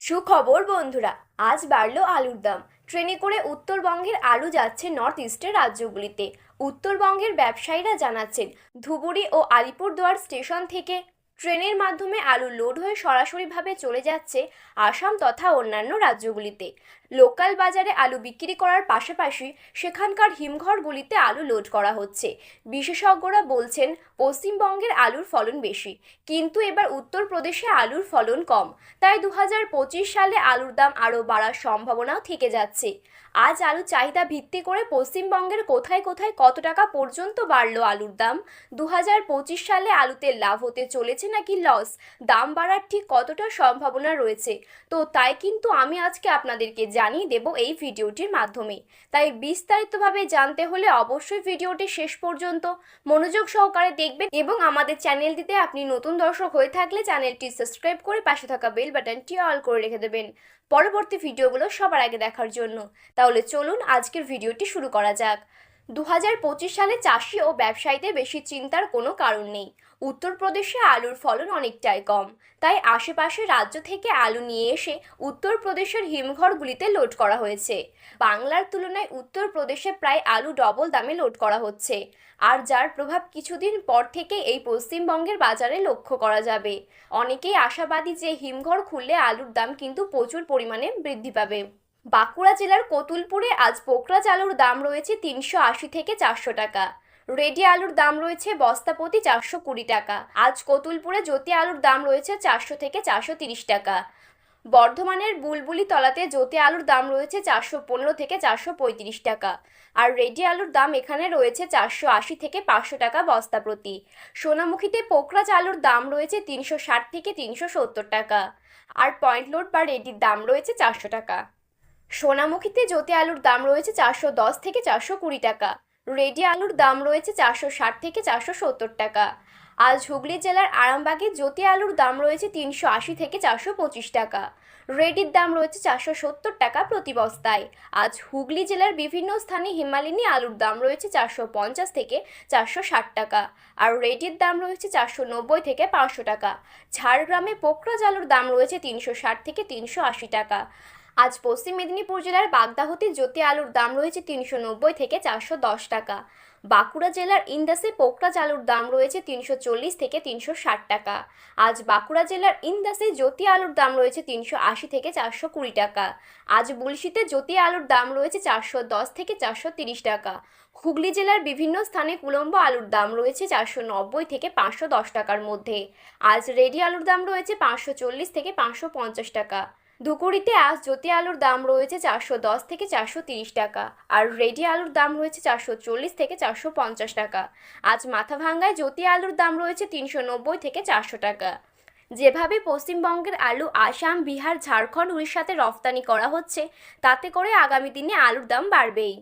সুখবর বন্ধুরা, আজ বাড়লো আলুর দাম। ট্রেনে করে উত্তরবঙ্গের আলু যাচ্ছে নর্থ ইস্টের রাজ্যগুলিতে। উত্তরবঙ্গের ব্যবসায়ীরা জানাচ্ছেন, ধুবুরি ও আলিপুরদুয়ার স্টেশন থেকে ট্রেনের মাধ্যমে আলু লোড হয়ে সরাসরিভাবে চলে যাচ্ছে আসাম তথা অন্যান্য রাজ্যগুলিতে। লোকাল বাজারে আলু বিক্রি করার পাশাপাশি সেখানকার হিমঘরগুলিতে আলু লোড করা হচ্ছে। বিশেষজ্ঞরা বলছেন, পশ্চিমবঙ্গের আলুর ফলন বেশি, কিন্তু এবার উত্তরপ্রদেশে আলুর ফলন কম। তাই 2025 সালে আলুর দাম আরও বাড়ার সম্ভাবনাও থেকে যাচ্ছে। আজ আলু চাহিদা ভিত্তি করে পশ্চিমবঙ্গের কোথায় কোথায় কত টাকা পর্যন্ত বাড়লো আলুর দাম, 2025 সালে আলুতে লাভ হতে চলেছে নাকি লস, দাম বাড়ার ঠিক কতটা সম্ভাবনা রয়েছে, তো তাই কিন্তু আমি আজকে আপনাদেরকে জানিয়ে দেব এই ভিডিওটির মাধ্যমে। তাই বিস্তারিতভাবে জানতে হলে অবশ্যই ভিডিওটি শেষ পর্যন্ত মনোযোগ সহকারে দেখবেন এবং আমাদের চ্যানেলটিতে আপনি নতুন দর্শক হয়ে থাকলে চ্যানেলটি সাবস্ক্রাইব করে পাশে থাকা বেল বাটনটি অল করে রেখে দেবেন পরবর্তী ভিডিওগুলো সবার আগে দেখার জন্য। তাহলে চলুন আজকের ভিডিওটি শুরু করা যাক। 2025 সালে চাষি ও ব্যবসায়ীদের বেশি চিন্তার কোনো কারণ নেই। উত্তরপ্রদেশে আলুর ফলন অনেকটাই কম, তাই আশেপাশের রাজ্য থেকে আলু নিয়ে এসে উত্তরপ্রদেশের হিমঘরগুলিতে লোড করা হয়েছে। বাংলার তুলনায় উত্তরপ্রদেশে প্রায় আলু ডবল দামে লোড করা হচ্ছে, আর যার প্রভাব কিছুদিন পর থেকে এই পশ্চিমবঙ্গের বাজারে লক্ষ্য করা যাবে। অনেকেই আশাবাদী যে হিমঘর খুললে আলুর দাম কিন্তু প্রচুর পরিমাণে বৃদ্ধি পাবে। বাঁকুড়া জেলার কতুলপুরে আজ পোকরাজ আলুর দাম রয়েছে 380 থেকে 400 টাকা। রেডি আলুর দাম রয়েছে বস্তা প্রতি 420 টাকা। আজ কতুলপুরে জ্যোতি আলুর দাম রয়েছে 400 থেকে 430 টাকা। বর্ধমানের বুলবুলি তলাতে জ্যোতি আলুর দাম রয়েছে 415 থেকে 435 টাকা। আর রেডি আলুর দাম এখানে রয়েছে 480 থেকে 500 টাকা বস্তা প্রতি। সোনামুখীতে পোকরাজ আলুর দাম রয়েছে 360 থেকে 370 টাকা। আর পয়েন্ট লোড বা রেডির দাম রয়েছে 400 টাকা। সোনামুখীতে জ্যোতি আলুর দাম রয়েছে 410 থেকে 420 টাকা। রেডি আলুর দাম রয়েছে 460 থেকে 470 টাকা। আজ হুগলি জেলার আরামবাগে জ্যোতি আলুর দাম রয়েছে 380 থেকে 425 টাকা। রেডির দাম রয়েছে 470 টাকা প্রতি বস্তায়। আজ হুগলি জেলার বিভিন্ন স্থানে হিমালিনী আলুর দাম রয়েছে 450 থেকে 460 টাকা। আর রেডির দাম রয়েছে 490 থেকে 500 টাকা। ঝাড়গ্রামে পোকরাজ আলুর দাম রয়েছে 360 থেকে 380 টাকা। আজ পশ্চিম মেদিনীপুর জেলার বাগদাহতে জ্যোতি আলুর দাম রয়েছে 390 থেকে 410 টাকা। বাঁকুড়া জেলার ইন্দাসে পোকরাজ আলুর দাম রয়েছে 340 থেকে 360 টাকা। আজ বাঁকুড়া জেলার ইন্দাসে জ্যোতি আলুর দাম রয়েছে 380 থেকে 420 টাকা। আজ বুলশিতে জ্যোতি আলুর দাম রয়েছে 410 থেকে 430 টাকা। হুগলি জেলার বিভিন্ন স্থানে কুলম্ব আলুর দাম রয়েছে 490 থেকে 510 টাকার মধ্যে। আজ রেডি আলুর দাম রয়েছে 540 থেকে 550 টাকা। ধুকুড়িতে আজ জ্যোতি আলুর দাম রয়েছে 410 থেকে 430 টাকা। আর রেডি আলুর দাম রয়েছে 440 থেকে 450 টাকা। আজ মাথাভাঙ্গায় জ্যোতি আলুর দাম রয়েছে 390 থেকে 400 টাকা। যেভাবে পশ্চিমবঙ্গের আলু আসাম, বিহার, ঝাড়খণ্ড, উড়িষ্যাতে রফতানি করা হচ্ছে, তাতে করে আগামী দিনে আলুর দাম বাড়বেই।